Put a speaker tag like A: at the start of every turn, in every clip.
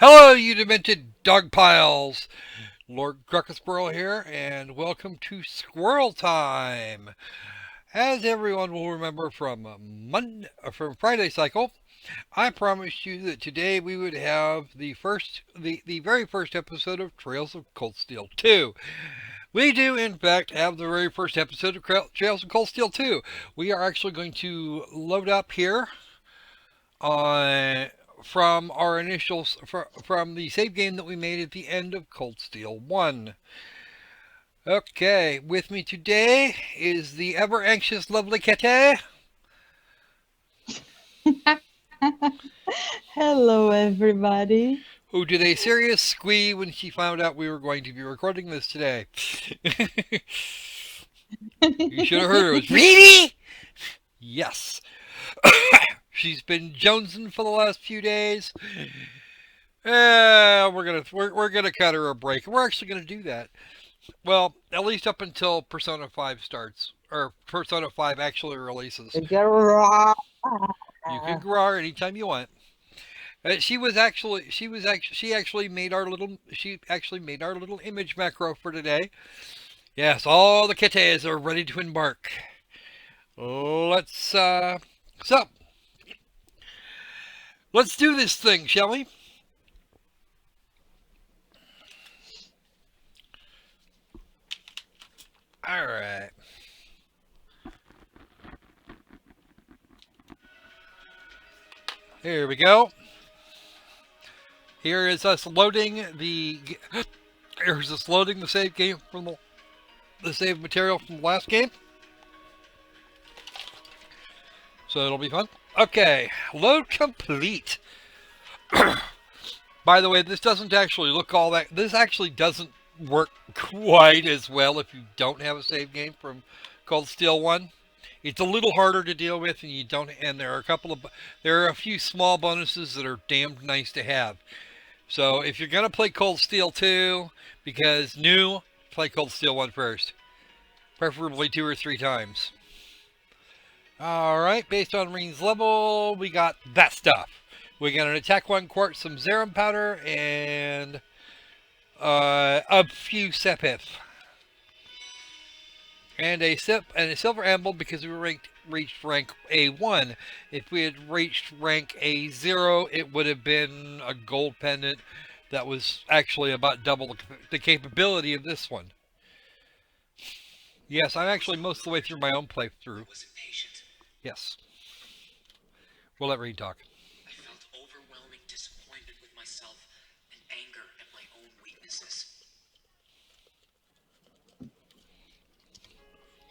A: Hello, you demented dog piles! Lord Squirrel here, and welcome to Squirrel Time. As everyone will remember from Friday Cycle, I promised you that today we would have the very first episode of Trails of Cold Steel 2. We do, in fact, have the very first episode of Trails of Cold Steel 2. We are actually going to load up here on from our initials from the save game that we made at the end of Cold Steel 1. Okay, with me today is the ever anxious lovely Kete.
B: Hello, everybody.
A: Who did a serious squee when she found out we were going to be recording this today. You should have heard her. It was really? Yes. She's been jonesing for the last few days. We're gonna cut her a break. We're actually gonna do that. Well, at least up until Persona 5 starts, or Persona 5 actually releases. You can grow her anytime you want. She actually made our little image macro for today. Yes, all the kittes are ready to embark. Let's so let's do this thing, shall we? All right. Here we go. Here is us loading the. Here's us loading the save game from the save material from the last game. So it'll be fun. Okay, load complete. By the way, this doesn't actually look all that. This actually doesn't work quite as well if you don't have a save game from Cold Steel 1. It's a little harder to deal with, and you don't. And there are a few small bonuses that are damned nice to have. So if you're gonna play Cold Steel 2, because new, play Cold Steel 1 first, preferably 2 or 3 times. All right, based on Reen's level, we got that stuff. We got an attack 1 quartz, some Zerum powder, and a few Sepith. And a silver amble because reached rank A1. If we had reached rank A0, it would have been a gold pendant that was actually about double the capability of this one. Yes, I'm actually most of the way through my own playthrough. Yes. We'll let Reen talk.
C: I felt overwhelming disappointment with myself and anger at my own weaknesses.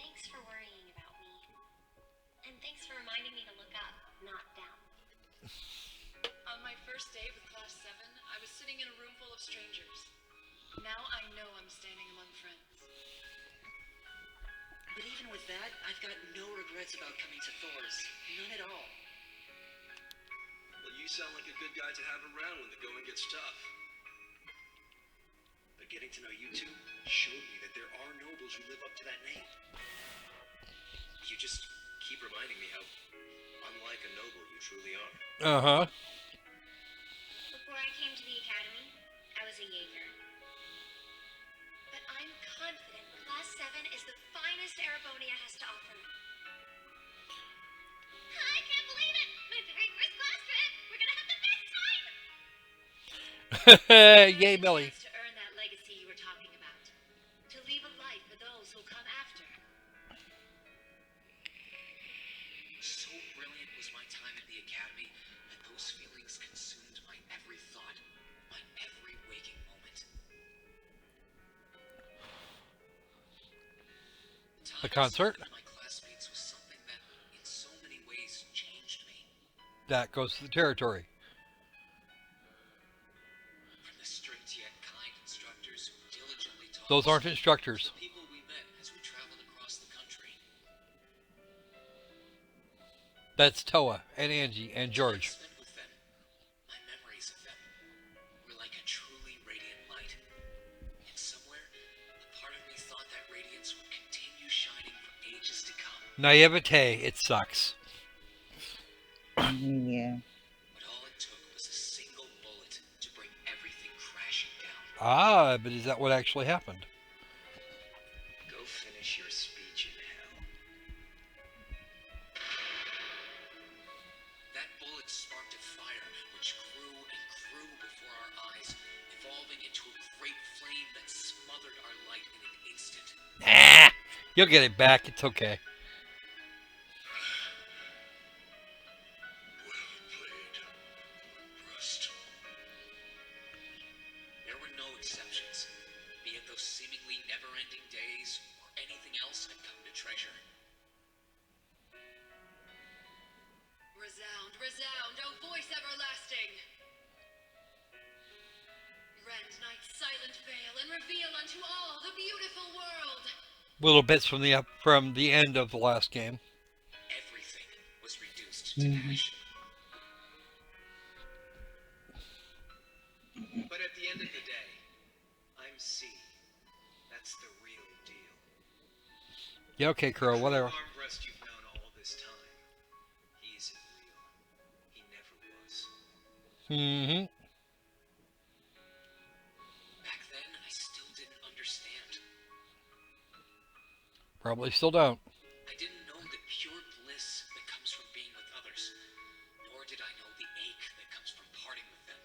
D: Thanks for worrying about me. And thanks for reminding me to look up, not down.
E: On my first day with Class 7, I was sitting in a room full of strangers. Now I know I'm standing among friends.
C: But even with that, I've got no regrets about coming to Thor's. None at all.
F: Well, you sound like a good guy to have around when the going gets tough. But getting to know you two showed me that there are nobles who live up to that name. You just keep reminding me how unlike a noble you truly are.
A: Uh-huh.
D: Before I came to the academy, I was a Jaeger. But I'm confident Class 7 is the finest Erebonia has to offer. I can't believe it! My very first class trip! We're gonna have the best time!
A: Yay, Millie.
D: To earn that legacy you were talking about. To leave a life for those who'll come after.
C: So brilliant was my time at the academy that those feelings consumed my every thought, my every waking moment.
A: The concert?
C: Time with my classmates was something that, in so many ways, changed me.
A: That goes to the territory.
C: From the strict yet kind instructors who diligently taught
A: Those
C: us
A: aren't
C: to
A: instructors.
C: the people we met as we traveled across the country.
A: That's Toa and Angie and George.
C: Spent with them, my memories of them were like a truly radiant light. And somewhere, a part of me thought that radiance would continue shining for ages to come.
A: Naivete, it sucks.
B: Yeah.
C: But all it took was a single bullet to bring
A: Ah, but is that what actually happened?
F: Go finish your speech in hell.
C: That bullet sparked a fire which grew and grew before our eyes, evolving into a great flame that smothered our light in an instant.
A: Ah, you'll get it back. It's okay.
F: Well played, Rust.
C: There were no exceptions, be it those seemingly never-ending days or anything else I'd come to treasure.
E: Resound, resound, O voice everlasting! Rend night's silent veil and reveal unto all the beautiful world!
A: Little bits from the end of the last game.
C: Everything was reduced to ash.
F: But at the end of the day, I'm C. That's the real deal.
A: Yeah, okay, Crow, whatever.
F: Arm Rust you've known all this time. He isn't real. He never was.
A: Mm-hmm.
C: Back then, I still didn't understand.
A: Probably still don't.
C: I didn't know the pure bliss that comes from being with others, nor did I know the ache that comes from parting with them.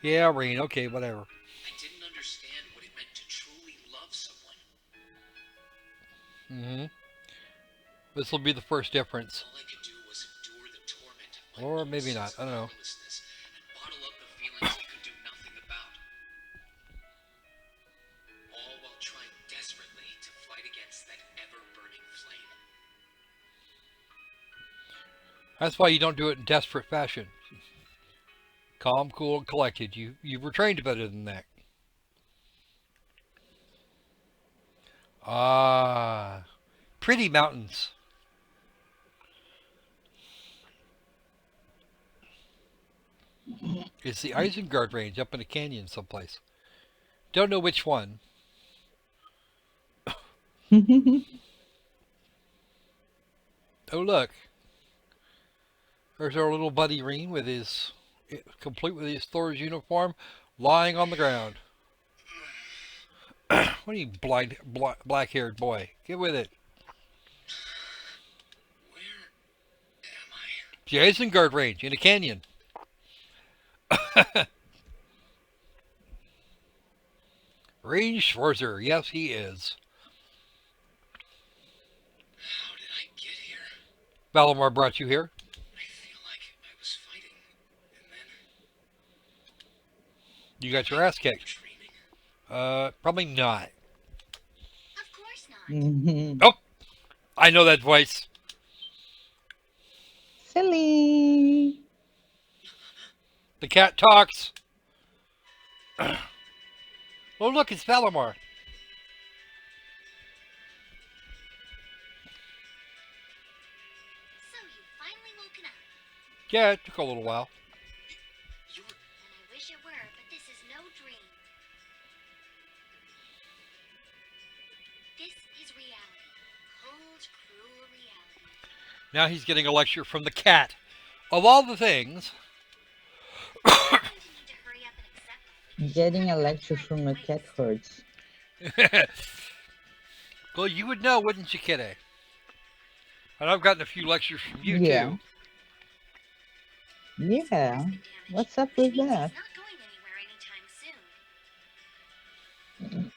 A: Yeah, Rain, okay, whatever.
C: I didn't understand what it meant to truly love someone.
A: Mm-hmm. This will be the first difference.
C: All I could do was endure the torment of my
A: Or
C: own
A: maybe
C: sense
A: not, I don't
C: of
A: know.
C: powerlessness and bottle up the feelings I could do nothing about. All while trying desperately to fight against that ever-burning flame.
A: That's why you don't do it in desperate fashion. Calm, cool, and collected. You were trained better than that. Ah, pretty mountains. It's the Isengard Range up in a canyon someplace. Don't know which one. Oh, look. There's our little buddy Reen with his, complete with his Thor's uniform, lying on the ground. What are you, black-haired boy? Get with it.
C: Where am I?
A: The Isengard Range in a canyon. Reen Schwarzer. Yes, he is.
C: How did I get here?
A: Valimar brought you here.
C: I feel like I was fighting, and then
A: You got your ass kicked.
C: dreaming.
A: Probably not.
D: Of course not.
B: Mhm.
A: Oh, I know that voice.
B: Silly.
A: The cat talks. Oh, look, it's Valimar.
D: So you've finally woken up.
A: Yeah, it took a little while.
C: You were...
D: And I wish it were, but this is no dream. This is reality. Cold, cruel reality.
A: Now he's getting a lecture from the cat. Of all the things.
D: You need to hurry up and accept that, because
B: Getting
D: you
B: a
D: haven't
B: lecture
D: got time
B: from
D: to
B: a cat
D: waste.
B: hurts.
A: Well, you would know, wouldn't you, Kitty? And I've gotten a few lectures from you,
B: Yeah.
A: too.
B: Yeah.
D: It's damage,
B: What's up
D: which
B: with
D: means
B: that?
D: he's not going anywhere anytime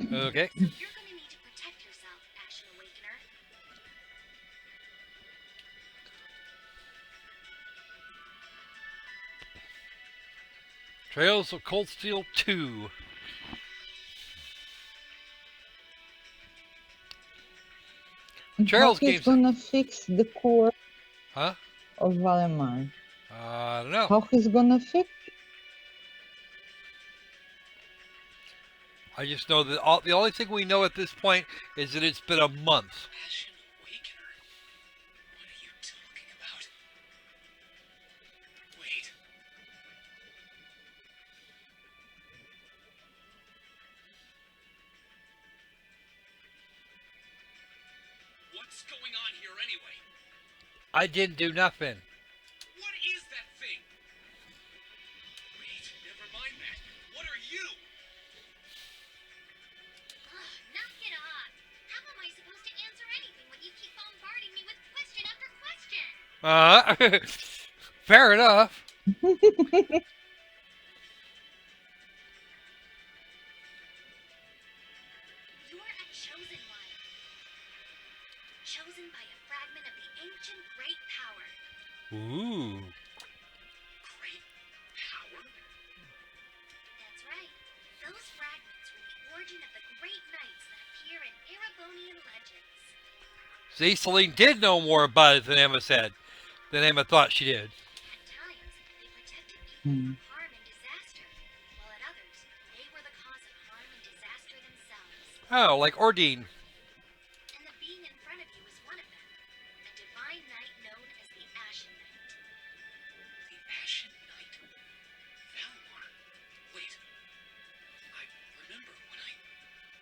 D: soon.
A: Okay.
D: So you're going to need to protect yourself, Ashen Awakener.
A: Trails of Cold Steel 2.
B: And
A: Trails
B: how he's
A: games.
B: gonna fix the core
A: Huh?
B: of Valimar?
A: I don't know.
B: How he's gonna fix?
A: I just know that the only thing we know at this point is that it's been a month.
C: Ashen Awakener? What are you talking about? Wait. What's going on here anyway?
A: I didn't do nothing.
C: What is that thing? Wait, never mind that.
A: Fair enough.
D: You're a chosen one. Chosen by a fragment of the ancient great power.
A: Ooh.
F: Great power?
D: That's right. Those fragments were the origin of the great knights that appear in Erebonian legends.
A: See, Celine did know more about it than Emma said. Than Emma thought she did.
D: At times, they protected people
B: Hmm.
D: from harm and disaster, while at others, they were the cause of harm and disaster themselves.
A: Oh, like Ordine.
D: And the being in front of you is one of them, a divine knight known as the Ashen Knight.
F: The Ashen Knight? Valmar? Wait. I remember when I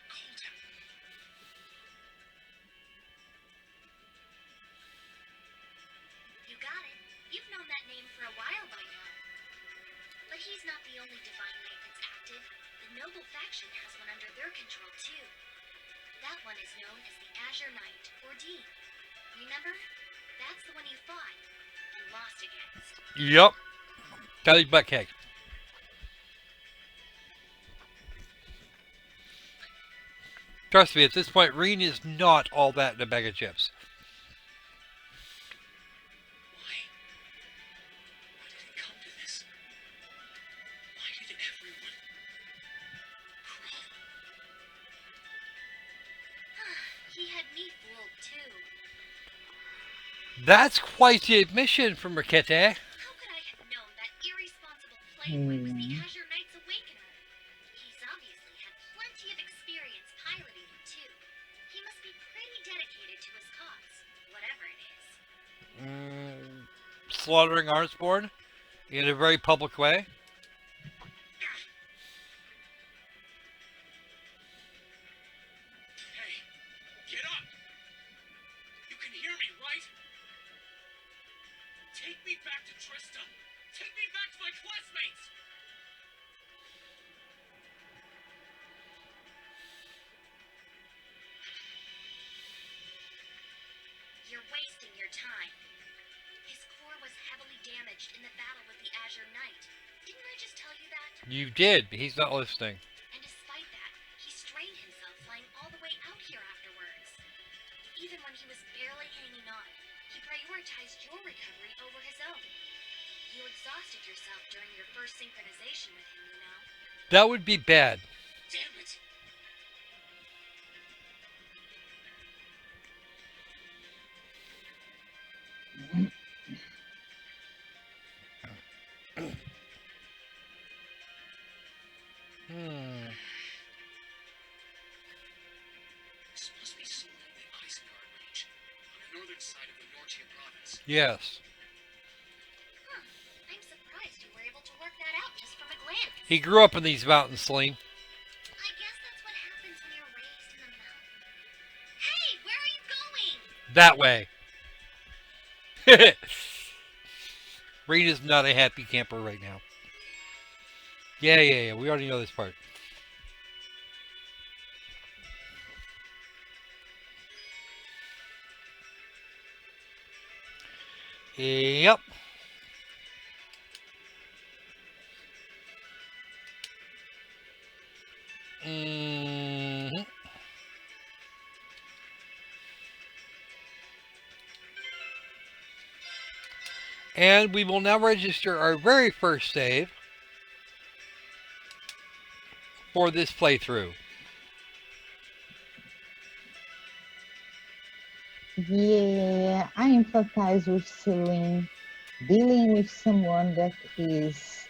F: called him.
D: You got it. You've known that name for a while by now. But he's not the only divine knight that's active. The noble faction has one under their control, too. That one is known as the Azure Knight, or Dean. Remember? That's the one you fought and lost against.
A: Yup. Kelly's butt cake. Trust me, at this point, Reen is not all that in a bag of chips.
F: Why? Why did it come to this? Why did everyone crawl?
D: He had me fooled, too.
A: That's quite the admission from Riquete.
D: How could I have known that irresponsible playboy was the Azure Knight's Awakener? He's obviously had plenty of experience piloting it, too. He must be pretty dedicated to his cause, whatever it is.
A: Slaughtering Arnsborn in a very public way.
F: Hey, get up! You can hear me, right? Take me back to Trista! Take me back to my classmates!
D: You're wasting your time. His core was heavily damaged in the battle with the Azure Knight. Didn't I just tell you that?
A: You did, but he's not listening.
D: And despite that, he strained himself flying all the way out here afterwards. Even when he was barely hanging on, he prioritized your recovery over his own. You exhausted yourself during your first synchronization with him, you know.
A: That would be bad.
F: Damn it! This must be somewhere in the Isengard range, on the northern side of the Nortia province.
A: Yes.
D: Huh. I'm surprised you were able to work that out just from a glance.
A: He grew up in these mountains, Celine.
D: I guess that's what happens when you're raised in the mountains. Hey, where are you going?
A: That way. Reen is not a happy camper right now. Yeah. We already know this part. Yep. Mhm. And we will now register our very first save for this playthrough.
B: Yeah, I empathize with Celine. Dealing with someone that is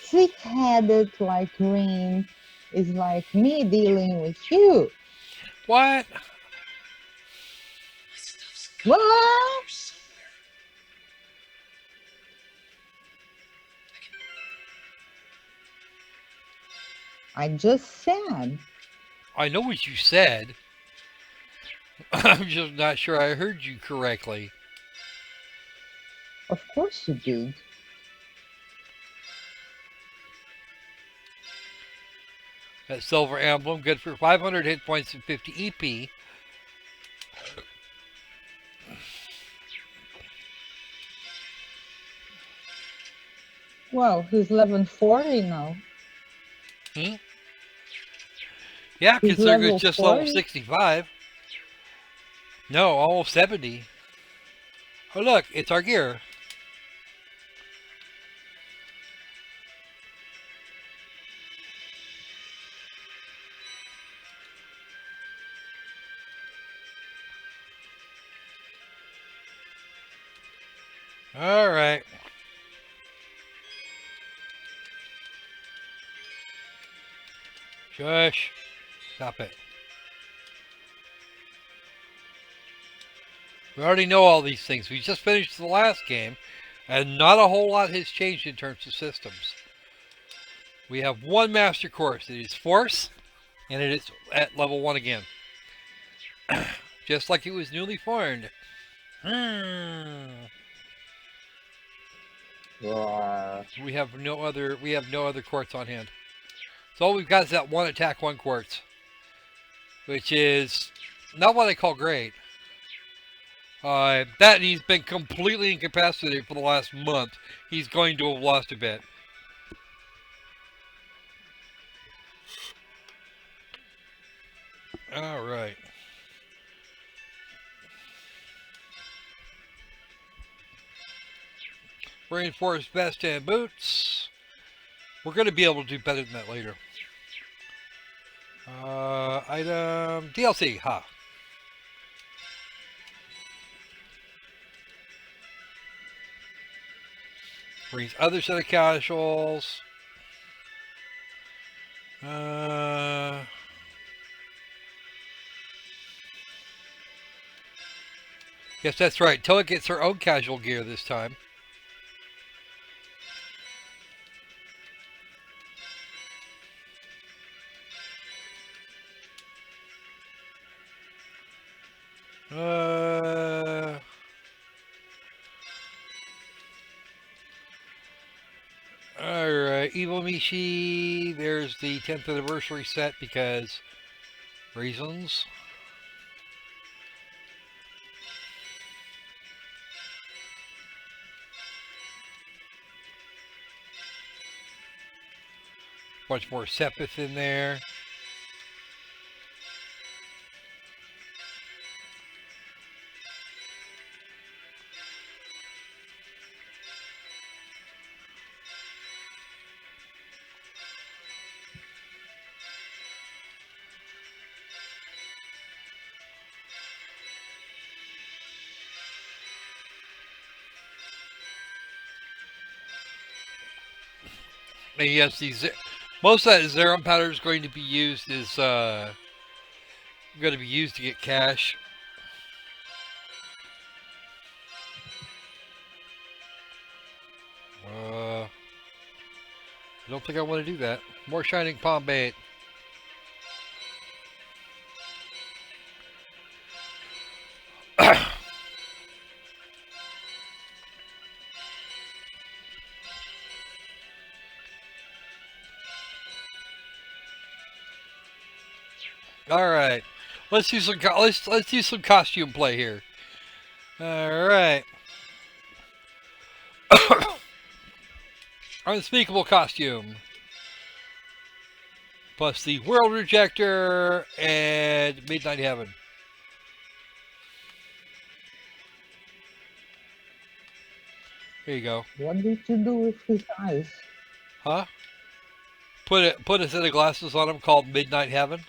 B: sick-headed like Green is like me dealing with you.
A: What?
F: My stuff's got
B: What?
F: here somewhere.
B: I just said.
A: I know what you said. I'm just not sure I heard you correctly.
B: Of course you did.
A: That silver emblem, good for 500 hit points and 50 EP.
B: Well, he's level 40 now.
A: Hmm? Yeah,
B: He's
A: considering it's
B: level
A: just level
B: 40.
A: 65. No, almost 70. Oh, look, it's our gear. All right. Shush. Stop it. We already know all these things. We just finished the last game, and not a whole lot has changed in terms of systems. We have one master course. It is Force, and it is at level 1 again. Just like it was newly formed.
B: Roar.
A: We have no other quartz on hand. So all we've got is that one attack, one quartz, which is not what I call great. That he's been completely incapacitated for the last month. He's going to have lost a bit. All right. Reinforced vest and boots. We're going to be able to do better than that later. Item DLC. Ha. Brings other set of casuals. Yes, that's right. Toa gets her own casual gear this time. Alright, Evil Mishi. There's the 10th anniversary set because reasons. Bunch more Sepith in there. And yes, most of that Zerum powder is going to be used to get cash. I don't think I want to do that. More Shining Palm Bait. All right, let's do some let's do some costume play here. All right, unspeakable costume plus the World Rejector and Midnight Heaven. Here you go.
B: What did you do with his eyes?
A: Huh? Put a set of glasses on him called Midnight Heaven.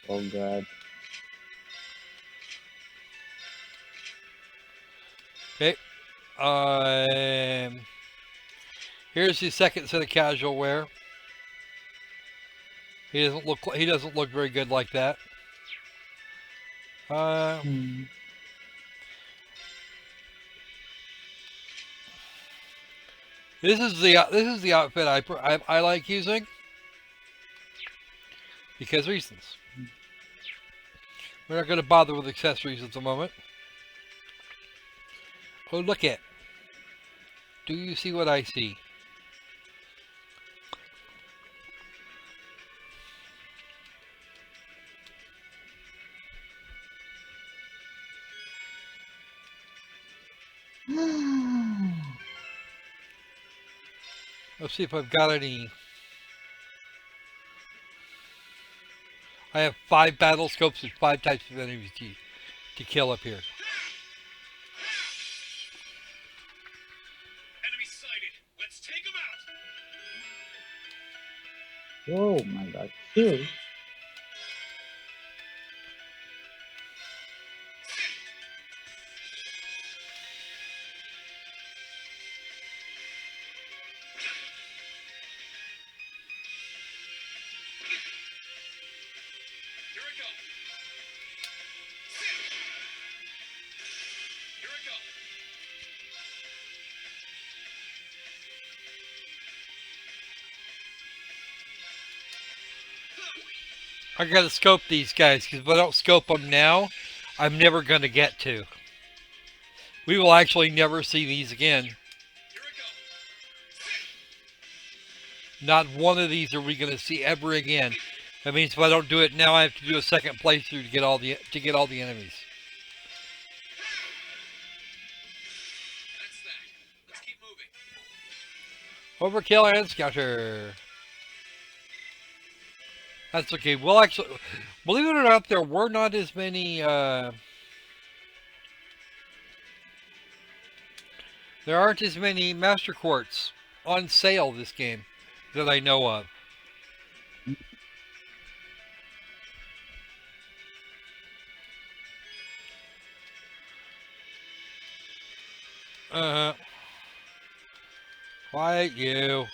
B: Oh god.
A: Okay. Here's his second set of casual wear. He doesn't look very good like that. This is the outfit I like using because reasons. We're not going to bother with accessories at the moment. Oh, look at. Do you see what I see? Let's see if I've got any. I have 5 battle scopes and 5 types of enemies to kill up here.
F: Enemy sighted. Let's take them out.
B: Oh my god, two.
F: Here I go. Here I go.
A: I gotta scope these guys, because if I don't scope them now, I'm never gonna get to. We will actually never see these again.
F: Here I go.
A: Not one of these are we gonna see ever again. That means if I don't do it now, I have to do a second playthrough to get all the enemies.
F: That's that. Let's keep moving.
A: Overkill and Scouter. That's okay. We'll actually, believe it or not, there were not as many. There aren't as many Master Quartz on sale this game that I know of. Quiet you.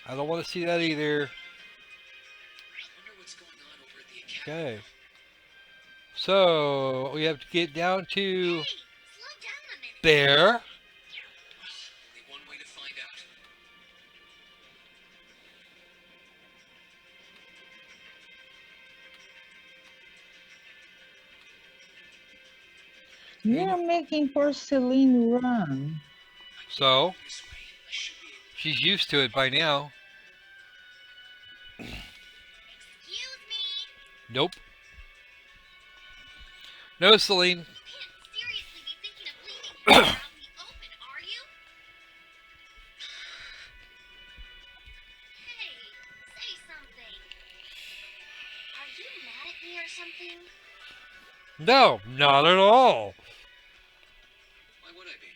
A: I don't want to see that either.
C: I wonder what's going on over at the academy.
A: Okay. So we have to get down to
D: Hey, slow down a minute.
A: there.
C: Only one way to find out.
B: You're making porcelain run.
A: So
C: This way, I should be able to.
A: she's used to it by now.
D: Excuse me.
A: Nope. No, Celine.
D: You can't seriously be thinking of leaving here out in the open, are you? Hey, say something. Are you mad at me or something?
A: No, not at all.
C: Why would I be?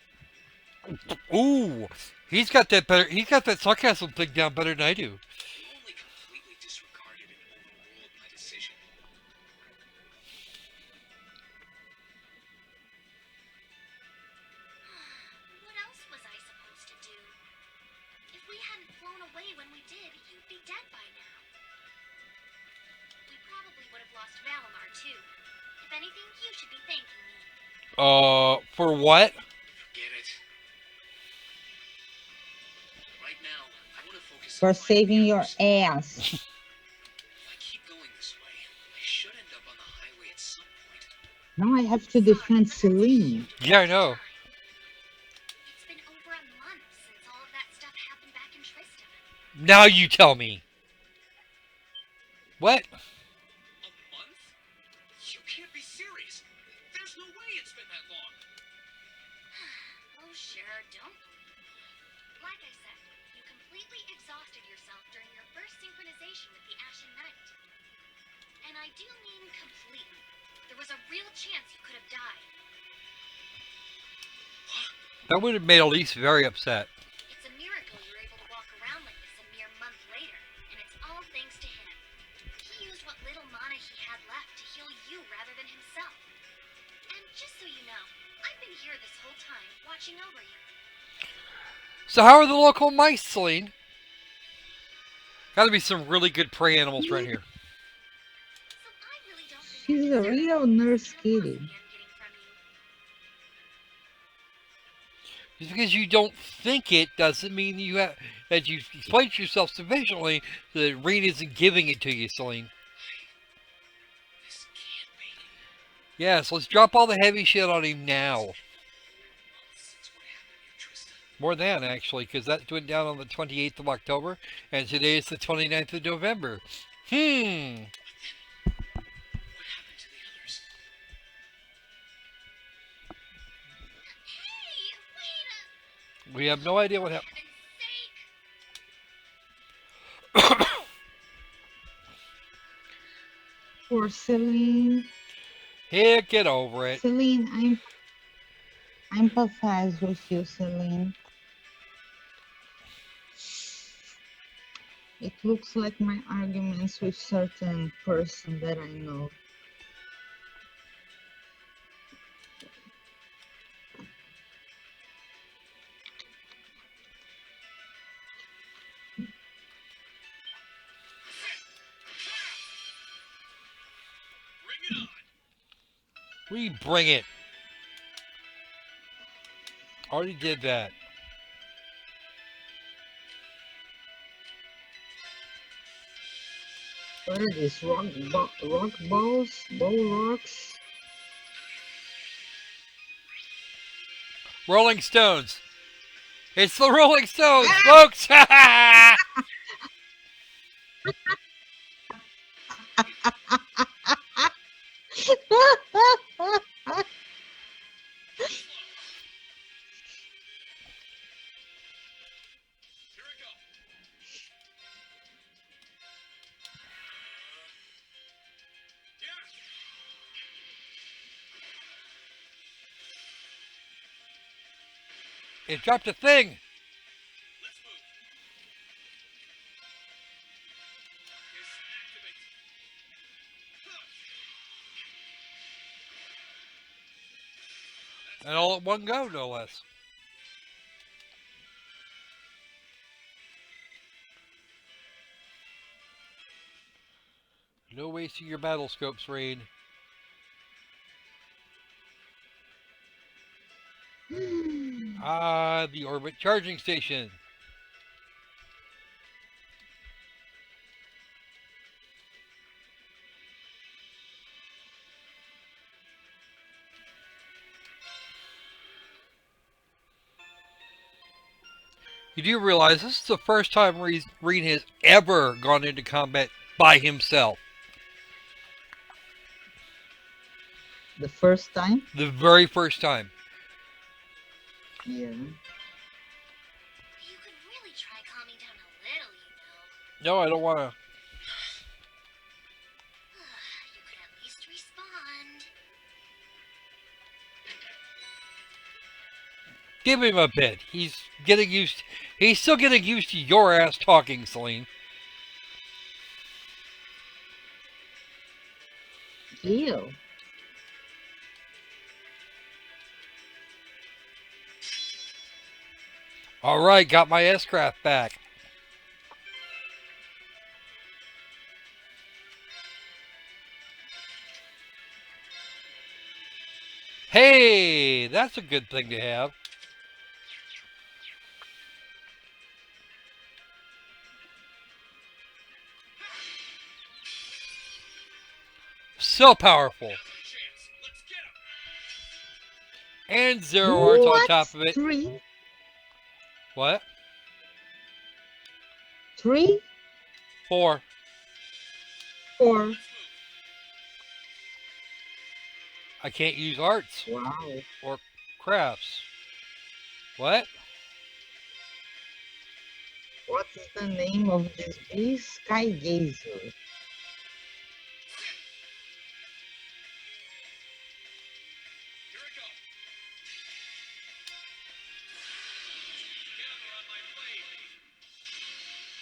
A: Ooh, he's got that better. He's got that sarcasm thing down better than I do.
C: You only completely disregarded and overruled my decision.
D: What else was I supposed to do? If we hadn't flown away when we did, you'd be dead by now. We probably would have lost Valimar too. If anything, you should be thanking me.
A: For what?
C: Forget it. Right now, I want to focus
B: For
C: on finding
B: saving
C: the
B: your
C: others.
B: ass.
C: If I keep going this way, I should end up on the highway at some point.
B: Now I have to defend Celine.
A: Yeah, I know.
D: It's been over a month since all of that stuff happened back in Trista.
A: Now you tell me. What?
F: A month? You can't be serious. There's no way it's been that long.
D: Oh, sure, don't believe me. Like I said, you completely exhausted yourself during your first synchronization with the Ashen Knight. And I do mean completely. There was a real chance you could have died.
A: That would have made Elise very upset.
D: It's a miracle you're able to walk around like this a mere month later, and it's all thanks to him. He used what little mana he had left to heal you rather than himself. And just so you know, I've been here this whole time, watching over you.
A: So how are the local mice, Celine? Gotta be some really good prey animals right here.
D: So I really don't think
B: She's
D: I
B: a
D: deserve
B: real
D: the
B: nurse
D: animosity
B: kitty.
D: I'm getting from you.
A: Just because you don't think it doesn't mean you have that you've explained yourself sufficiently that Reed isn't giving it to you, Celine.
C: This can't be.
A: Yes, let's drop all the heavy shit on him now.
C: Months since what happened near Trista.
A: More than, actually, because that went down on the 28th of October, and today is the 29th of November.
C: What happened to the others?
D: Hey, wait a...
A: We have no idea what
D: For
A: happened.
D: heaven's
B: for Celine.
A: Here, get over it.
B: Celine, I empathize with you, Celine. It looks like my arguments with certain person that I know.
A: We bring it. Already did that.
B: What are these rock balls? Ball rocks?
A: Rolling Stones. It's the Rolling Stones, folks. It dropped a thing. And all at one go, no less. No wasting your battle scopes, Rain. Ah, the orbit charging station. You do realize this is the first time Reen has ever gone into combat by himself.
B: The first time?
A: The very first time.
B: Yeah.
D: You could really try calming down a little, you know.
A: No, I don't want to.
D: You could at least respond.
A: Give him a bit. He's getting used. He's still getting used to your ass talking, Celine.
B: Ew.
A: All right, got my S-craft back. Hey, that's a good thing to have. So powerful. And zero arts on top of it.
B: Three?
A: What?
B: 3?
A: 4.
B: 4?
A: I can't use arts
B: Wow.
A: or crafts. What?
B: What is the name of this beast? Sky Gazer.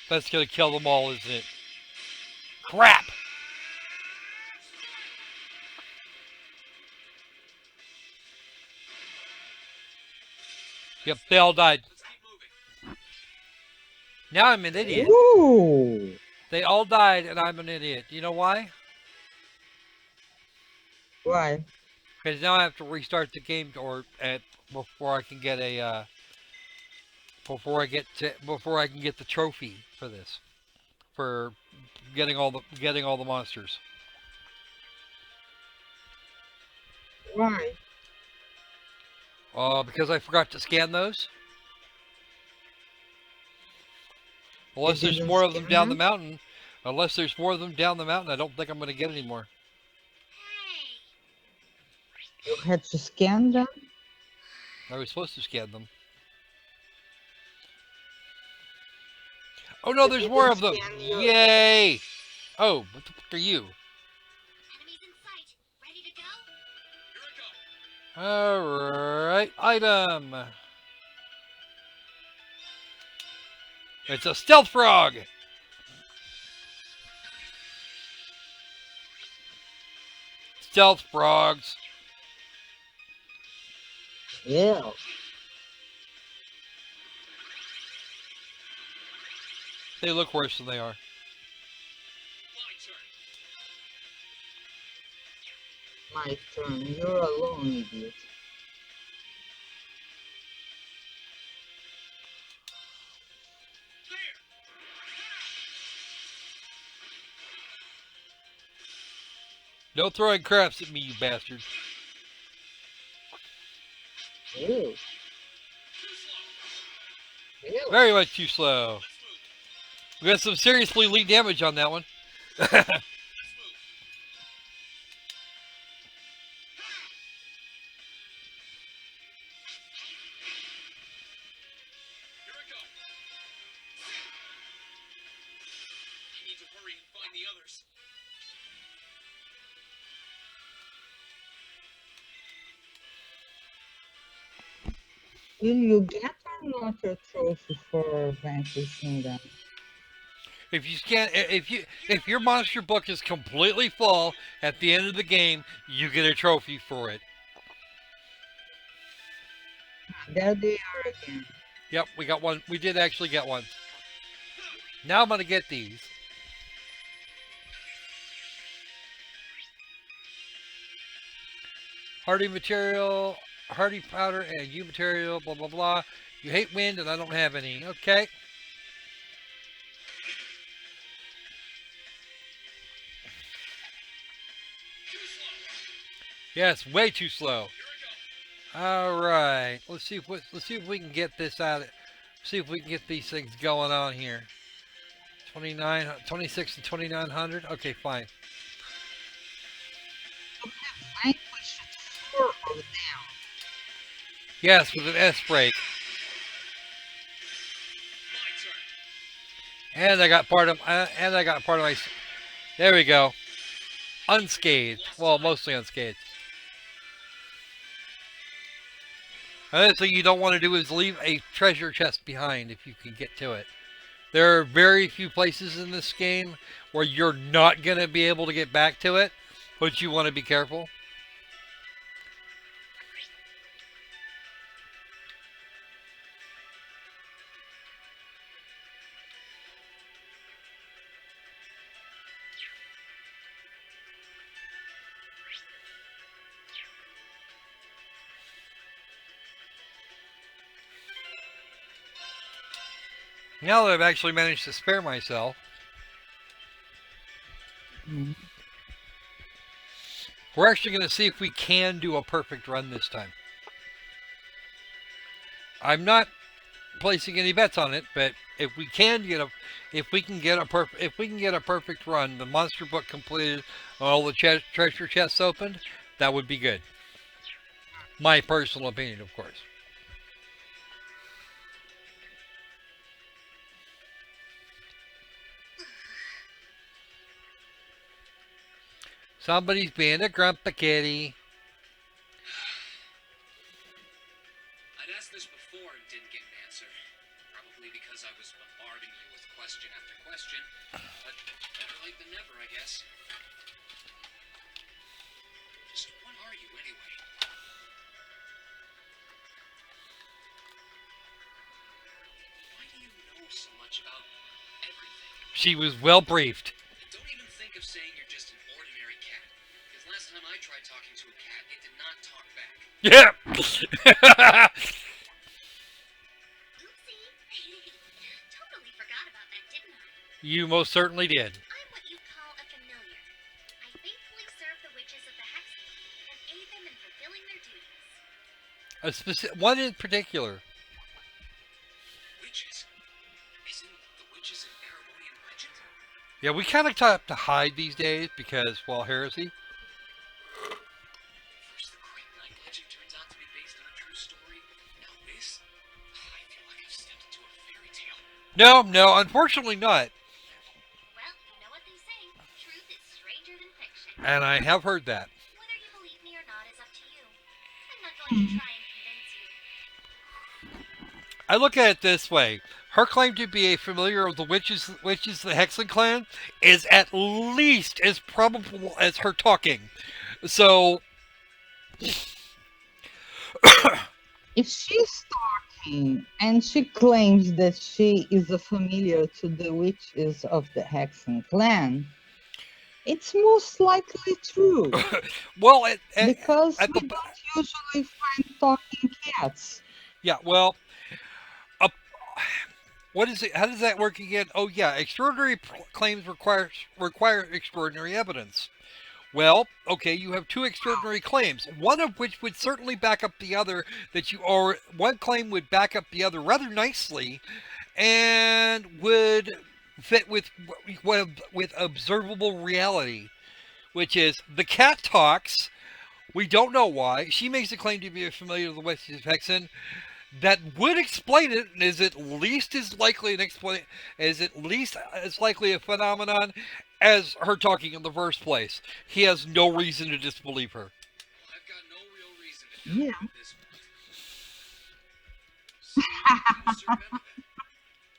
A: That's gonna kill them all, isn't it? Crap! Yep, they all died. Now I'm an idiot.
B: Ooh.
A: They all died and I'm an idiot. You know why?
B: Why?
A: Because now I have to restart the game before I can get a before I can get the trophy for this. For getting all the monsters.
B: Why?
A: Because I forgot to scan those. Unless there's
B: didn't
A: more of them
B: scan
A: down the
B: them?
A: mountain. Unless there's more of them down the mountain, I don't think I'm going to get any more.
D: Hey,
B: You had to scan them?
A: I was supposed to scan them. Oh no,
B: They
A: there's more
B: didn't
A: of them!
B: scan you.
A: Yay! Oh, what the fuck are you? Alright, item. It's a stealth frog. Stealth frogs.
B: Ew.
A: They look worse than they are.
C: My turn.
B: My turn. You're alone, idiot.
A: No throwing craps at me, you bastard.
B: Ew. Ew.
A: Very much too slow. We got some seriously lead damage on that one.
F: Here I go. I need to hurry and find the others.
B: Will you get or not a trophy for vanquishing them?
A: If you scan, if your monster book is completely full at the end of the game, you get a trophy for it.
B: There they are again.
A: Yep, we got one. We did actually get one. Now I'm gonna get these. Hardy material, hardy powder, and U material. Blah blah blah. You hate wind, and I don't have any. Okay. Yes, way too slow. All right, let's see if we can get this out. See if we can get these things going on here. 26 and 2900. Okay, fine.
B: Vanquished 4 of them.
A: Yes, with an S break.
F: My turn.
A: And I got part of my. There we go. Unscathed. Well, mostly unscathed. Another thing you don't want to do is leave a treasure chest behind if you can get to it. There are very few places in this game where you're not going to be able to get back to it, but you want to be careful. Now that I've actually managed to spare myself, we're actually going to see if we can do a perfect run this time. I'm not placing any bets on it, but if we can get a perfect run, the monster book completed, all the treasure chests opened, that would be good. My personal opinion, of course. Somebody's being a grumpy kitty.
C: I'd asked this before and didn't get an answer. Probably because I was bombarding you with question after question. But better late than never, I guess. Just what are you, anyway? Why do you know so much about everything?
A: She was well briefed.
C: Don't even think of saying you're just an ordinary cat. Because last time I tried talking to a cat, it did not talk back.
A: Yeah.
D: Oopsie. Totally forgot about that, didn't I?
A: You most certainly did.
D: I'm what you'd call a familiar. I faithfully serve the witches of the Hexen and aid them in fulfilling their duties.
A: One in particular.
C: Witches? Isn't the witches an Erebonian legend?
A: Yeah, we kind of have to hide these days because, well, heresy.
C: First, the Great Night legend turns out to be based on a true story. Now this? I feel like I've stepped into a fairy tale.
A: No, unfortunately not.
D: Well, you know what they say. Truth is stranger than fiction.
A: And I have heard that.
D: Whether you believe me or not is up to you. I'm not going to try and convince you.
A: I look at it this way. Her claim to be a familiar of the witches the Hexen clan is at least as probable as her talking. So,
B: If she's talking and she claims that she is a familiar to the witches of the Hexen clan, it's most likely true
A: well,
B: because
A: at
B: we
A: the
B: don't usually find talking cats.
A: yeah, well, uh, what is it? How does that work again? Oh yeah, extraordinary claims require extraordinary evidence. Well, okay, you have two extraordinary claims, one of which would certainly back up the other. One claim would back up the other rather nicely, and would fit with observable reality, which is the cat talks. We don't know why. She makes a claim to be familiar with the West Hexen. That would explain it, and is at least as likely a phenomenon as her talking in the first place. He has no reason to disbelieve her.
F: Well, I've got no real reason to doubt
B: Yeah.
F: you at this point. So, how certain am I then?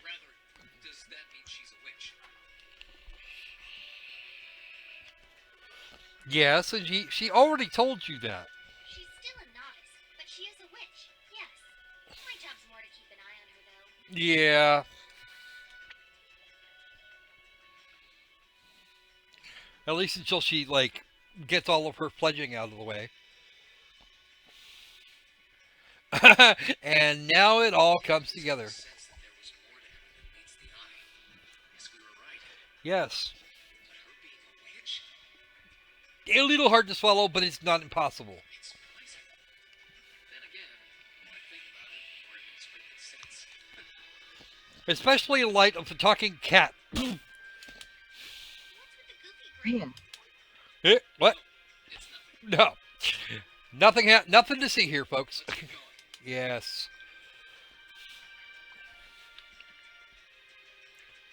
F: Rather, does that mean she's a witch?
A: Yes, and she already told you that.
D: She's still a novice, but she is a witch, yes. My job's more to keep an eye on her, though.
A: Yeah. At least until she gets all of her pledging out of the way. And now it all comes together.
F: Sense that there was more to him than meets the eye. Guess we were right.
A: Yes.
F: But her being a witch?
A: A little hard to swallow, but it's not impossible.
F: It's surprising. Then again, the more I think about it, the more it makes perfect sense.
A: Especially in light of the talking cat.
D: What's with the goofy grin?
B: Yeah.
A: What?
F: It's nothing.
A: No. Nothing to see here, folks.
F: Let's keep going.
A: Yes.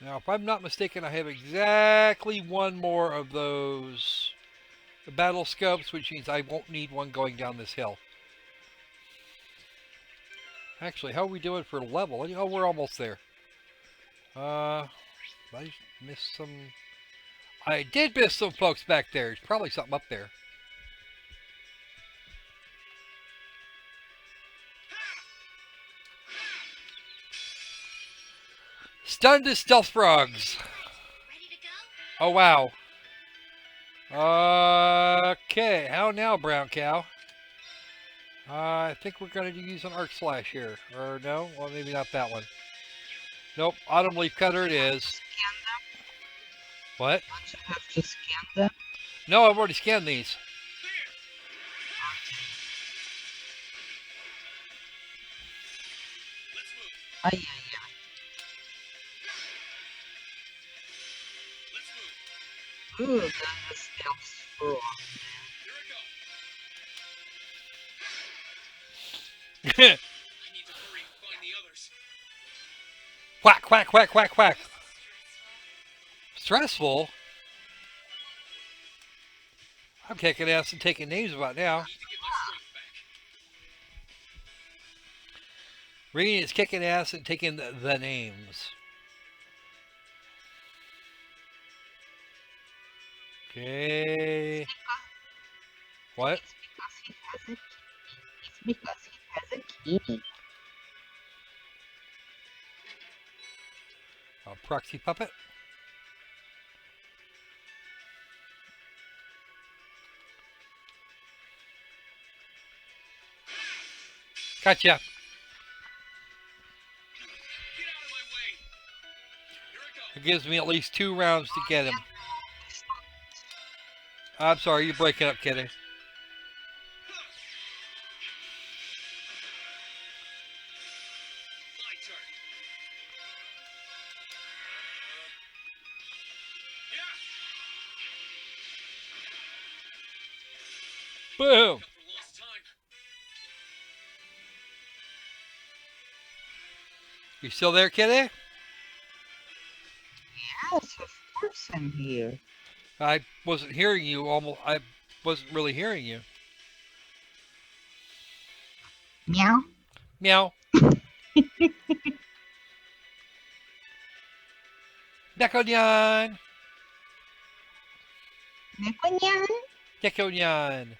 A: Now, if I'm not mistaken, I have exactly one more of those battle scopes, which means I won't need one going down this hill. Actually, how are we doing for level? Oh, we're almost there. I missed some... I did miss some folks back there. There's probably something up there. Stunned as stealth frogs.
D: Ready to go?
A: Oh, wow. Okay, how now, brown cow? I think we're going to use an arc slash here. Or no? Well, maybe not that one. Nope, autumn leaf cutter it is.
B: Scan them?
A: What?
B: Don't you have to scan them?
A: No, I've already scanned these.
F: Let's move.
B: Ah, yeah, yeah.
F: Let's move.
B: Ooh, then the stealth frog.
F: Here I go. I need to hurry and find the others.
A: Quack, quack, quack, quack, quack.
D: Stressful.
A: Stressful? I'm kicking ass and taking names about now.
F: I need to get my strength back.
A: Reading is kicking ass and taking the names. Okay. What?
B: It's because he has a kitty.
A: A proxy puppet? Gotcha.
F: Get out of my way. Here I go.
A: It gives me at least 2 rounds to get him. I'm sorry, you're breaking up, kitty.
F: My turn. Yeah.
A: Boom!
F: Up for lost time.
A: You still there, kitty?
B: Yes, of course I'm here.
A: I wasn't hearing you I wasn't really hearing you.
B: Meow.
A: Meow. Dekonyan.
B: Nekonyan.
A: Dekonyan.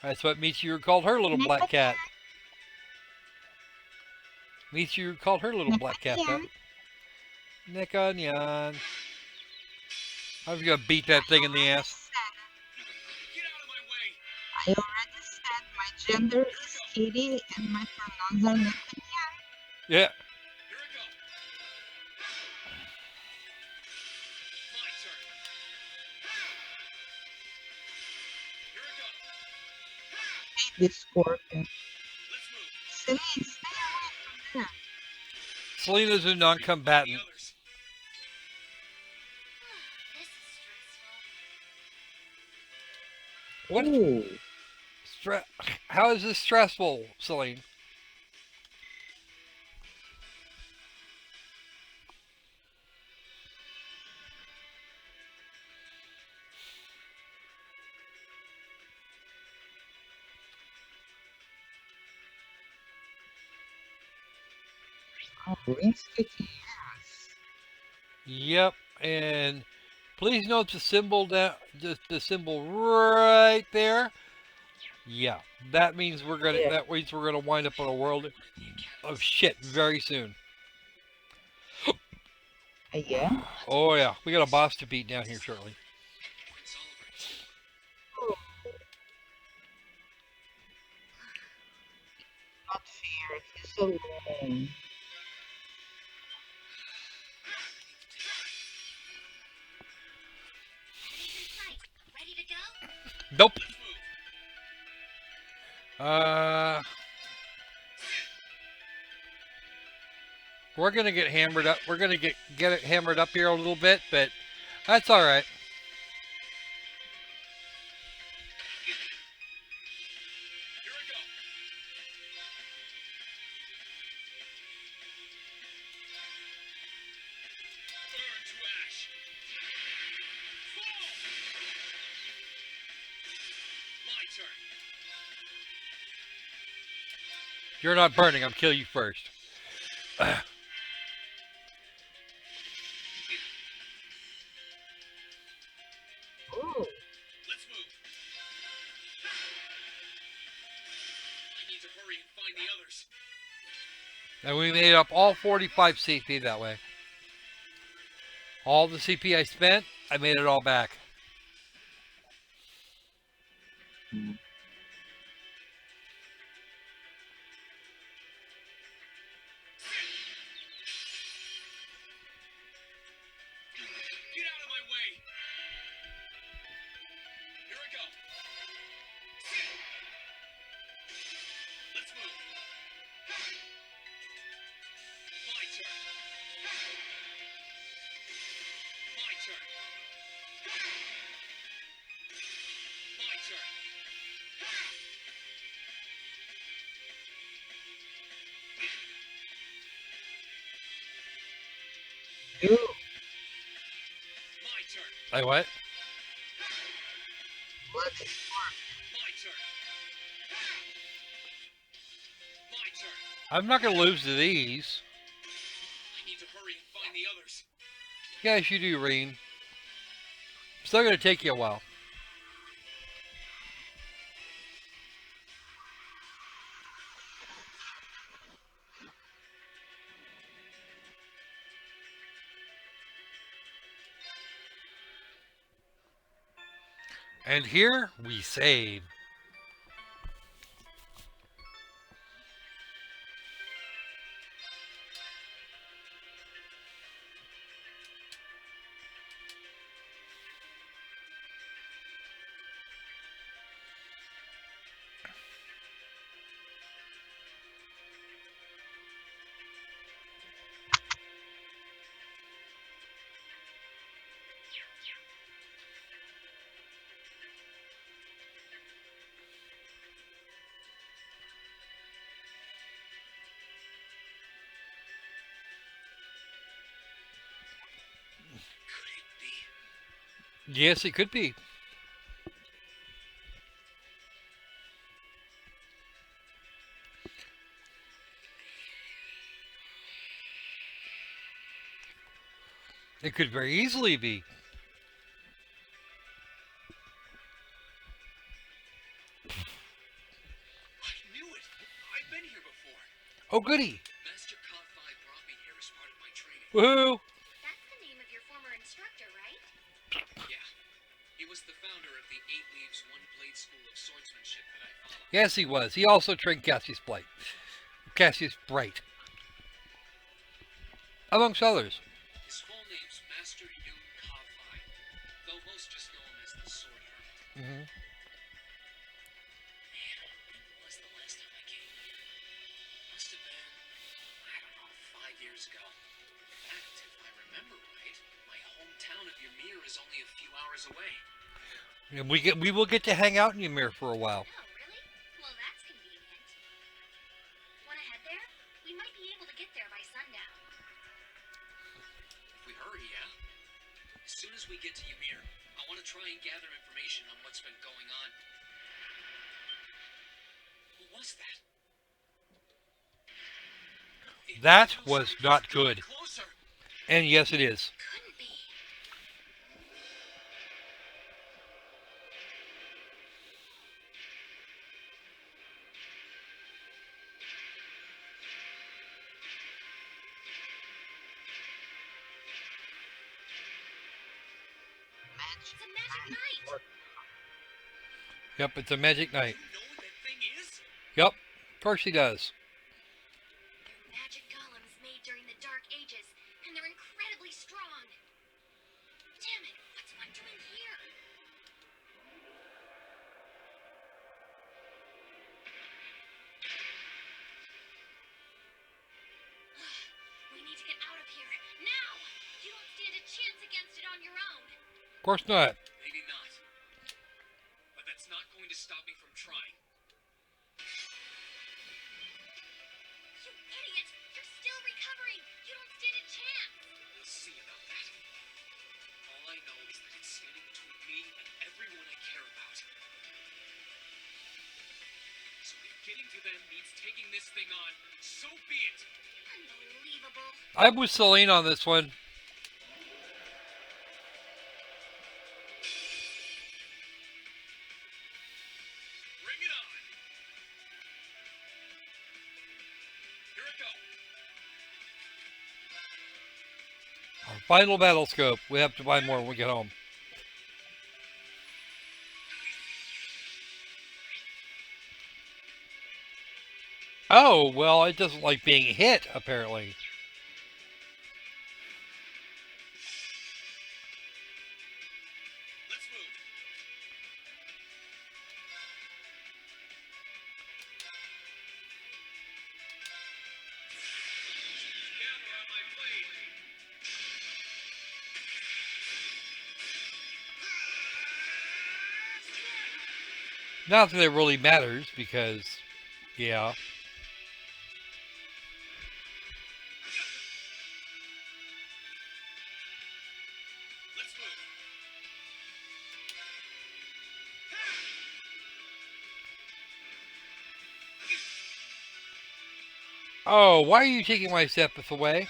A: That's what Michiru called her little black cat. Michiru called her little black cat that. Nekonyan. I was gonna beat that thing in the ass.
F: Get out of my way!
B: I already said my gender is kitty and my pronouns are Nekonyan.
A: Yeah.
F: Here I go. My turn. Here I go.
B: Hate this scorpion.
F: Let's move.
B: Celine, stay away from there.
A: Selena's a
F: The
A: non-combatant.
F: others.
D: This is stressful.
A: What?
B: Ooh.
A: How is this stressful, Celine?
B: Oh, Green's kicking ass.
A: Yep. And please note the symbol that the symbol right there. Yeah, that means we're gonna.
B: Yeah.
A: That means we're gonna wind up on a world of shit very soon.
B: Yeah?
A: Oh yeah, we got a boss to beat down here shortly.
F: Prince Oliver.
B: Oh. Not fair. He's alone.
D: Enemy's in sight. Ready to go?
A: Nope.
F: Let's move.
A: We're gonna get hammered up. We're gonna get it hammered up here a little bit, but that's all right.
F: Here I go. Burn to ash. Fall. My turn.
A: You're not burning. I'm kill you first.
B: Ooh.
F: Let's move. I need to hurry and find the others.
A: And we made up all 45 CP that way. All the CP I spent, I made it all back.
F: Get out of my way. Here I go. Let's move. My turn. My turn. My turn.
B: You.
F: My turn.
A: I what?
B: Bloody scorpion.
F: My turn. My turn.
A: I'm not gonna lose to these.
F: I need to hurry and find the others.
A: Yes, you do, Reen. Still gonna take you a while. And here we save.
F: Could it be?
A: Yes, it could be. It could very easily be.
F: I knew it. I've been here before.
A: Oh, goody.
F: Master Ka-Fi brought me here as part of my training.
A: Woohoo.
D: That's the name of your former instructor, right?
F: Yeah. He was the founder of the 8 Leaves, 1 Blade school of swordsmanship that I follow.
A: Yes, he was. He also trained Cassius Bright. Cassius Bright. Amongst others.
F: His full name's Master Yu Ka-Fi, though most just know him as the Sword Hermit.
A: Mm-hmm.
F: Man, when was the last time I came here? Must have been, I don't know, 5 years ago. In fact, if I remember right, my hometown of Ymir is only a few hours away.
A: And we will get to hang out in Ymir for a while.
D: Oh, really? Well, that's convenient. Wanna head there? We might be able to get there by sundown.
F: If we hurry, yeah? As soon as we get to Ymir, I want to try and gather information on what's been going on. What was that?
A: That was not good.
F: Closer.
A: And yes, it is.
D: Couldn't be. It's a magic night.
A: Yep, it's a magic night.
F: You know what that thing is?
A: Yep, of course he does.
D: They're magic golems made during the Dark Ages, and they're incredibly strong. Damn it, what's one doing here? We need to get out of here, now! You don't stand a chance against it on your own.
A: Of course not.
F: Maybe not. But that's not going to stop me from trying.
D: You idiot! You're still recovering! You don't stand a chance!
F: We'll see about that. All I know is that it's standing between me and everyone I care about. So if getting to them means taking this thing on, so be it!
D: Unbelievable.
A: I'm with Celine on this one.
F: Bring it on! Here I go!
A: Our final battle scope. We have to buy more when we get home. Oh, well, it doesn't like being hit, apparently.
F: Let's move! Camera on my blade!
A: Not that it really matters, because, yeah.
F: Let's move!
A: Oh, why are you taking my Sepith away?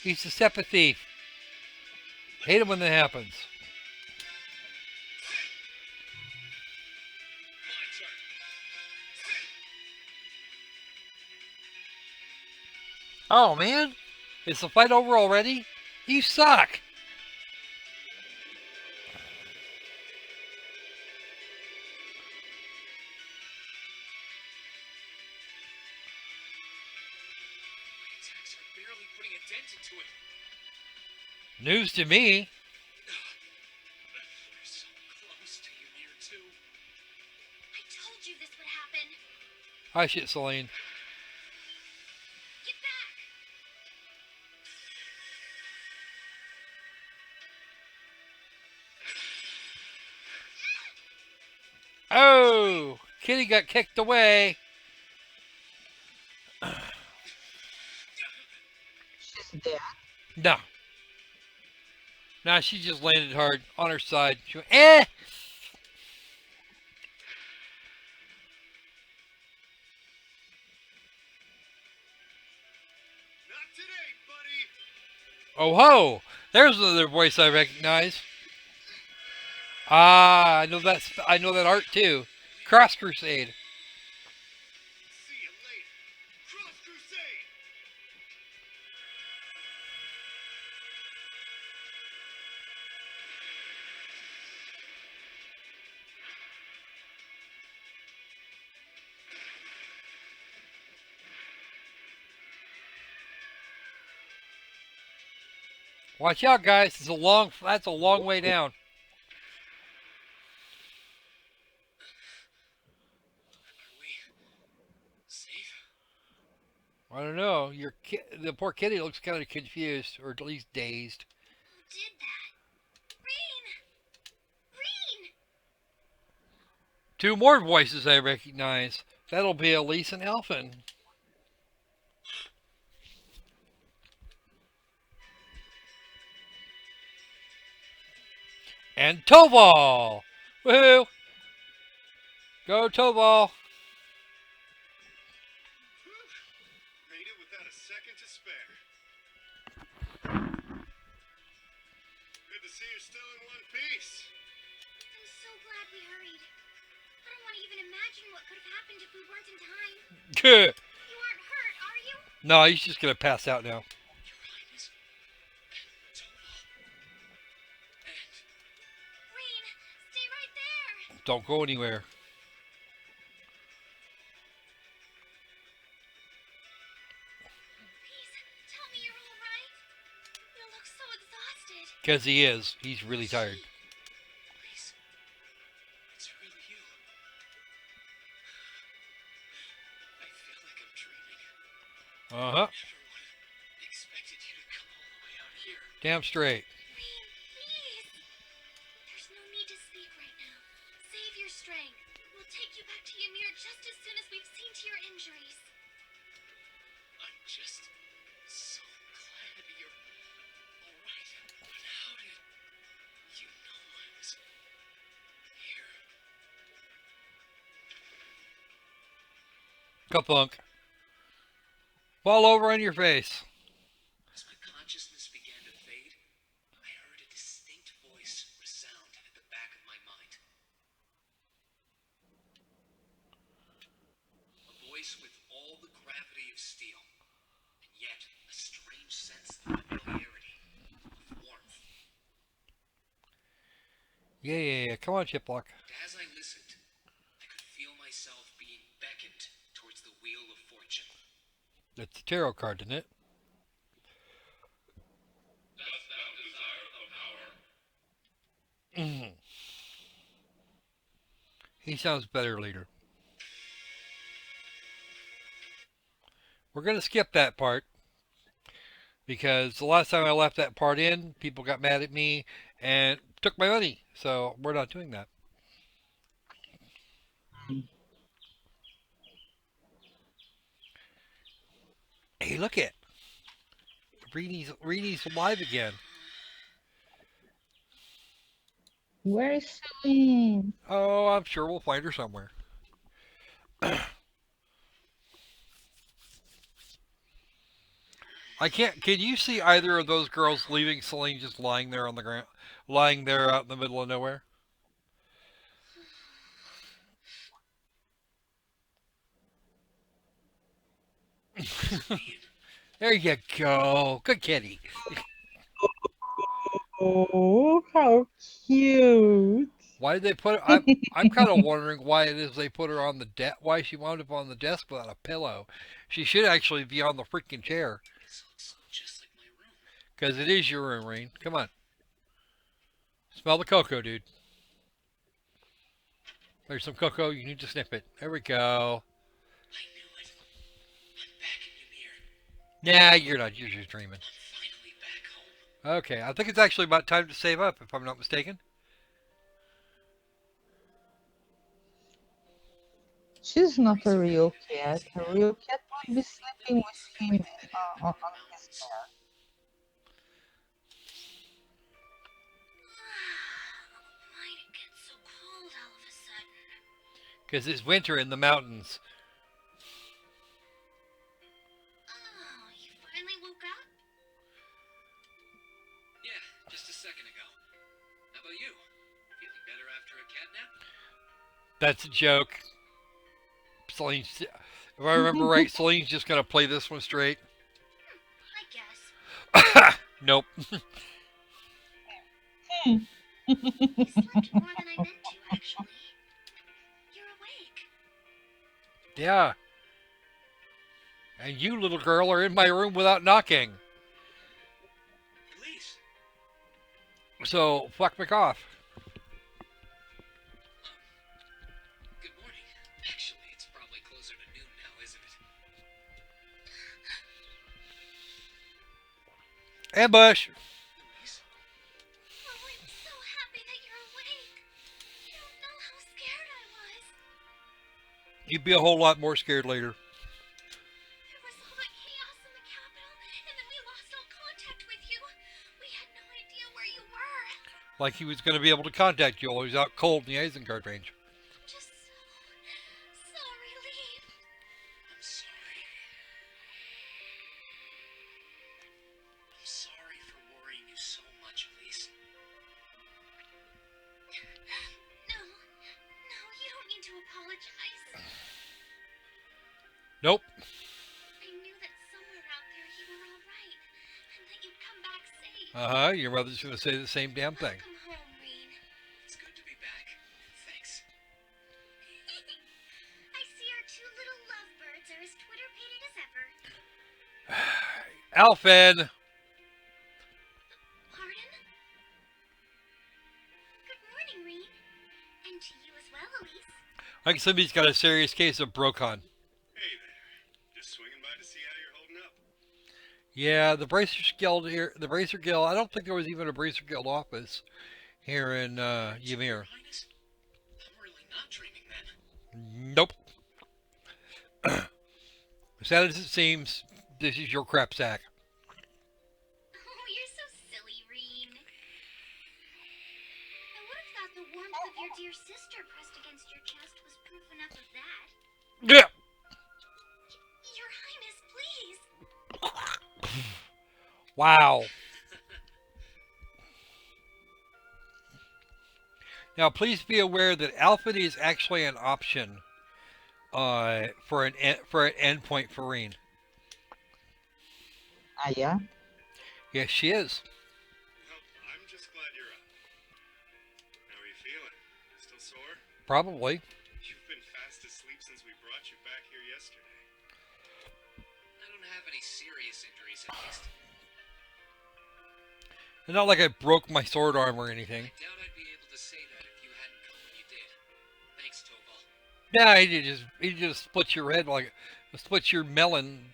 A: He's a Sepith thief. Hate him when that happens.
F: My turn!
A: Oh, man. Is the fight over already? You suck.
F: My attacks are barely putting a dent into it.
A: News to me.
F: We're so close to Ymir, too.
D: I told you this would happen.
A: Hi, shit, Celine.
D: Get back!
A: Oh, Kitty got kicked away.
B: She's dead.
A: No. Nah, she just landed hard on her side. She went, eh. Oh ho! There's another voice I recognize. Ah, I know that art too. Cross Crusade.
G: See you later. Cross Crusade!
A: Watch out, guys. That's a long way down.
C: Are we safe?
A: I don't know. The poor kitty looks kind of confused, or at least dazed.
D: Who did that? Rain! Rain!
A: Two more voices I recognize. That'll be Elise and Elfin. And Toval! Woohoo! Go Toval!
G: Made it without a second to spare. Good to see you're still in one piece.
D: I'm so glad we hurried. I don't want to even imagine what could have happened if we weren't in time.
A: Good.
D: You aren't hurt, are you?
A: No, he's just gonna pass out now.
C: Your Highness. And Toval. And
D: Rain, stay right there.
A: Don't go anywhere.
D: Please, tell me you're all right. You look so exhausted.
A: Because he is. He's really tired.
C: Elise, it's really you. I feel like I'm dreaming.
A: Uh-huh.
C: Never would have expected you to come all the way out here.
A: Damn straight.
D: Rain, please. There's no need to speak right now. Save your strength. We'll take you back to Ymir just as soon as we've seen to your injuries.
C: I'm just so glad you're alright. But how did you know I was here?
A: Kaplunk. Fall over on your face.
C: As my consciousness began to fade, I heard a distinct voice resound at the back of my mind. A voice with all the gravity of steel, and yet a strange sense of familiarity, of warmth.
A: Yeah. Come on, Chiplock.
C: And as I listened, I could feel myself being beckoned towards the wheel of fortune.
A: That's the tarot card, isn't it?
G: Dost thou desire the power?
A: He sounds better later. We're going to skip that part. Because the last time I left that part in, people got mad at me and took my money. So we're not doing that. Hey, look it. Reenie's alive again.
B: Where is Celine?
A: Oh, I'm sure we'll find her somewhere. I can't. Can you see either of those girls leaving Celine just lying there on the ground, lying there out in the middle of nowhere? There you go. Good kitty.
B: Oh, how cute.
A: Why did they put? I'm kind of wondering why it is they put her on the desk. Why she wound up on the desk without a pillow? She should actually be on the freaking chair.
C: This looks just like my room.
A: Because it is your room, Rain. Come on. Smell the cocoa, dude. There's some cocoa. You need to snip it. There we go.
C: I knew it. I'm back in Ymir.
A: Nah, you're not. You're just dreaming.
C: I'm finally back home.
A: Okay, I think it's actually about time to save up, if I'm not mistaken.
B: She's not a real cat. A real cat would be sleeping with him on his bed.
D: Why'd it get so cold all of a sudden?
A: Because it's winter in the mountains.
D: Oh, you finally woke up?
A: That's a joke. Celine's, if I remember right, Celine's just gonna play this one straight.
D: I guess.
A: Nope.
D: I slept more than I meant to, actually. You're awake.
A: Yeah. And you, little girl, are in my room without knocking.
C: Elise,
A: So fuck off.
C: good morning. Actually, it's probably closer to noon now, isn't it?
A: Ambush.
C: Elise?
D: Oh, I'm so happy that you're awake. You don't know how scared I was.
A: You'd be a whole lot more scared later.
D: There was all that chaos in the capital, and then we lost all contact with you. We had no idea where you were.
A: Like he was going to be able to contact you while he was out cold in the Isengard range.
D: I'm just so relieved.
C: I'm sorry. I'm sorry for worrying you so much, Elise.
D: No, you don't need to apologize.
A: Nope.
D: I knew that somewhere out there you were all right, and that you'd come back safe.
A: Your mother's going to say the same damn thing.
D: Welcome home, Reed.
C: It's good to be back. Thanks.
D: I see our two little lovebirds are as Twitter-pated as ever.
A: Alfin.
D: Pardon? Good morning, Reed. And to you as well, Elise.
A: I think somebody's got a serious case of Brocon.
G: Hey there. Just swinging by to see how you're holding up.
A: Yeah, the Bracers Guild here. The Bracer Guild. I don't think there was even a Bracer Guild office here in Ymir.
C: Your Highness, I'm really not dreaming then.
A: Nope. Sad as it seems, this is your crap sack.
D: Oh, you're so silly, Reed. I would have thought the warmth of your dear sister pressed against your chest was proof enough of that.
A: Yeah.
D: Your Highness, please.
A: Wow. Now, please be aware that Alpha is actually an option for an endpoint for Reen.
B: Ah, yeah?
A: Yes, she is.
G: Well, I'm just glad you're up. How are you feeling? Still sore?
A: Probably.
G: You've been fast asleep since we brought you back here yesterday.
C: I don't have any serious injuries, at least.
A: It's not like I broke my sword arm or anything.
C: I doubt I'd be able to say that if you hadn't come when you did. Thanks, Toval.
A: Yeah, he just split your head like split your melon.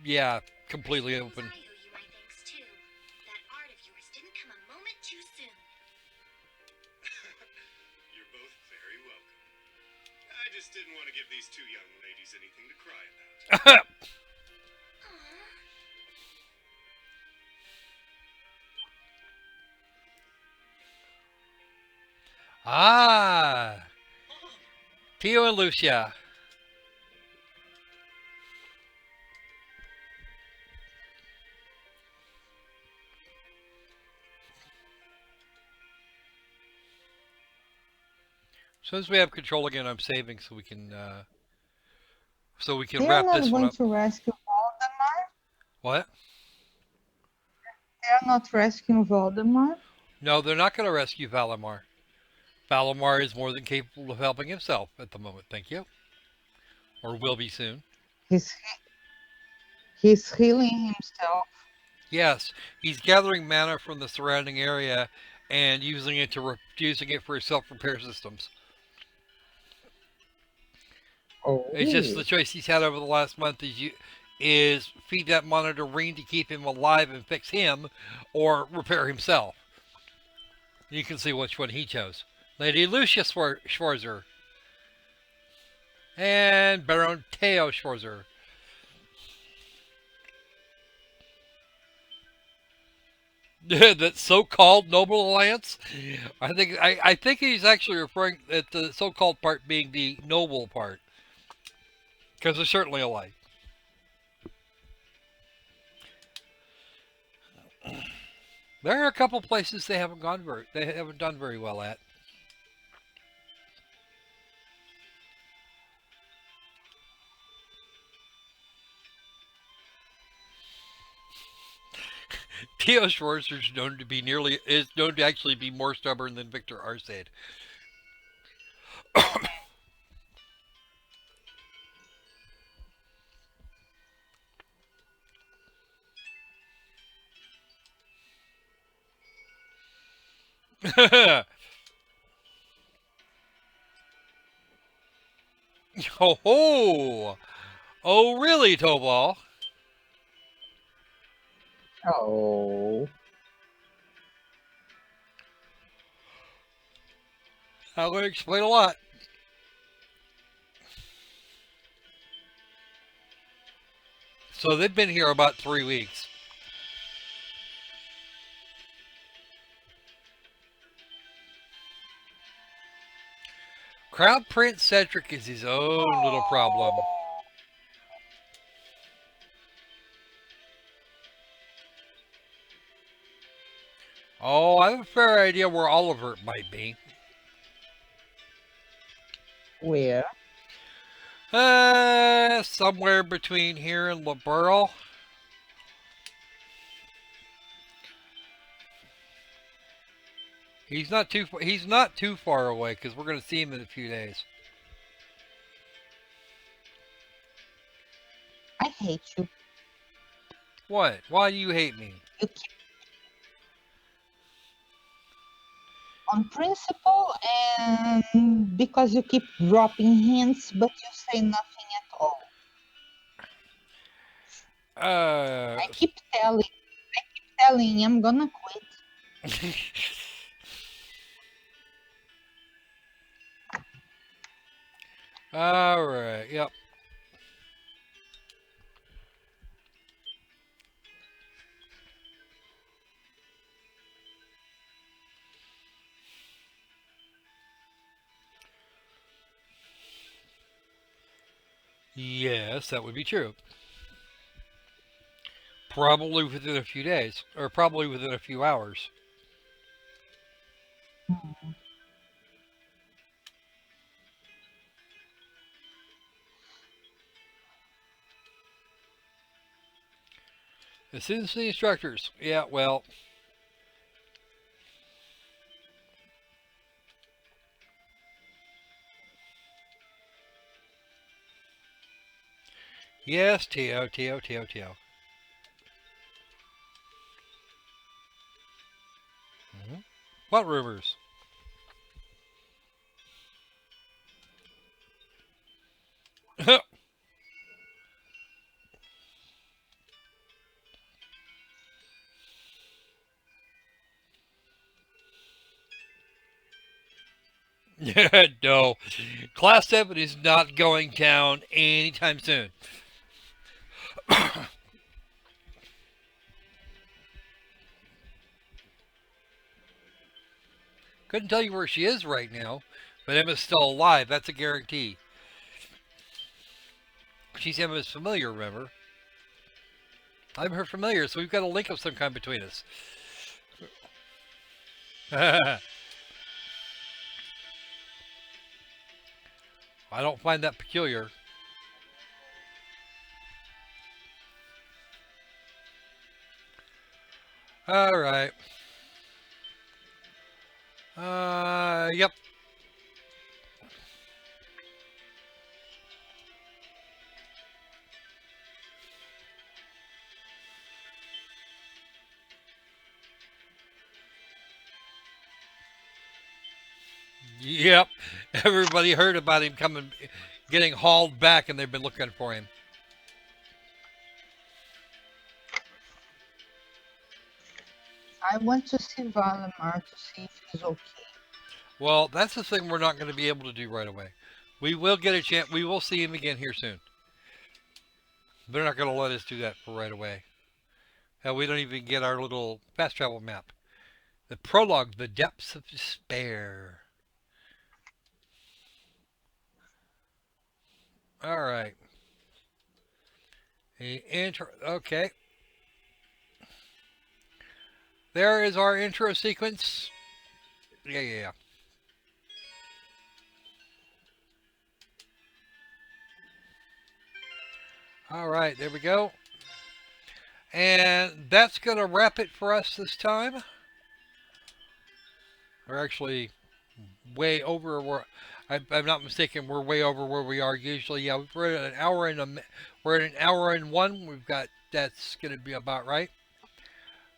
A: Yeah, completely open.
D: I owe you my thanks, too. That art of yours didn't come a moment too soon.
G: You're both very welcome. I just didn't want to give these two young ladies anything to cry about.
D: Aww.
A: Ah, Tio and Lucia. As soon as we have control again, I'm saving so we can
B: They are
A: wrap
B: not
A: this one
B: going
A: up.
B: to rescue Voldemort?
A: What?
B: They are not rescuing Voldemort?
A: No, they're not going to rescue Valimar. Valimar is more than capable of helping himself at the moment. Thank you. Or will be soon.
B: He's healing himself.
A: Yes, he's gathering mana from the surrounding area and using it for his self-repair systems.
B: Oh.
A: It's just the choice he's had over the last month is feed that mana to Reen to keep him alive and fix him, or repair himself. You can see which one he chose. Lady Lucia Schwarzer. And Baron Teo Schwarzer. That so-called Noble Alliance? I think he's actually referring at the so-called part being the noble part. Because they're certainly alike. There are a couple places they haven't done very well at. Theo Schwarzer is known to actually be more stubborn than Victor Arcade. Oh ho! Oh really, Tobal?
B: Oh,
A: That would explain a lot. So they've been here about 3 weeks. Crown Prince Cedric is his own little problem. Oh, I have a fair idea where Oliver might be.
B: where?
A: Somewhere between here and LaBurle. He's not too far away because we're going to see him in a few days.
B: I hate you.
A: What? Why do you hate me?
B: You keep on principle and because you keep dropping hints, but you say nothing at all.
A: Uh.
B: I keep telling, I'm gonna quit.
A: All right. Yep. Yes, that would be true. Probably within a few days, or probably within a few hours. As soon as the instructors. Yeah, well. Yes, Tio, Tio, Tio, Tio. What rumors? No. Class 7 is not going down anytime soon. Couldn't tell you where she is right now, but Emma's still alive. That's a guarantee. She's Emma's familiar, remember? I'm her familiar, so we've got a link of some kind between us. I don't find that peculiar. All right. Yep. Yep. Everybody heard about him getting hauled back, and they've been looking for him.
B: I want to see Valimar to see if he's okay.
A: Well, that's the thing we're not going to be able to do right away. We will get a chance. We will see him again here soon. They're not going to let us do that for right away. Hell, we don't even get our little fast travel map. The prologue, The Depths of Despair. All right. Okay. There is our intro sequence. Yeah. All right, there we go. And that's going to wrap it for us this time. We're actually way over where, I'm not mistaken, we're way over where we are usually. Yeah, we're at an hour and we're at an hour and one. We've got, that's going to be about right.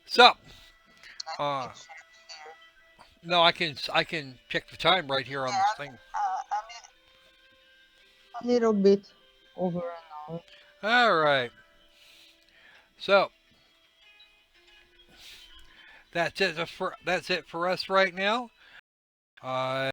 A: So, uh, no, I can check the time right here on this thing.
B: A little bit over an hour.
A: All right. So, that's it for us right now.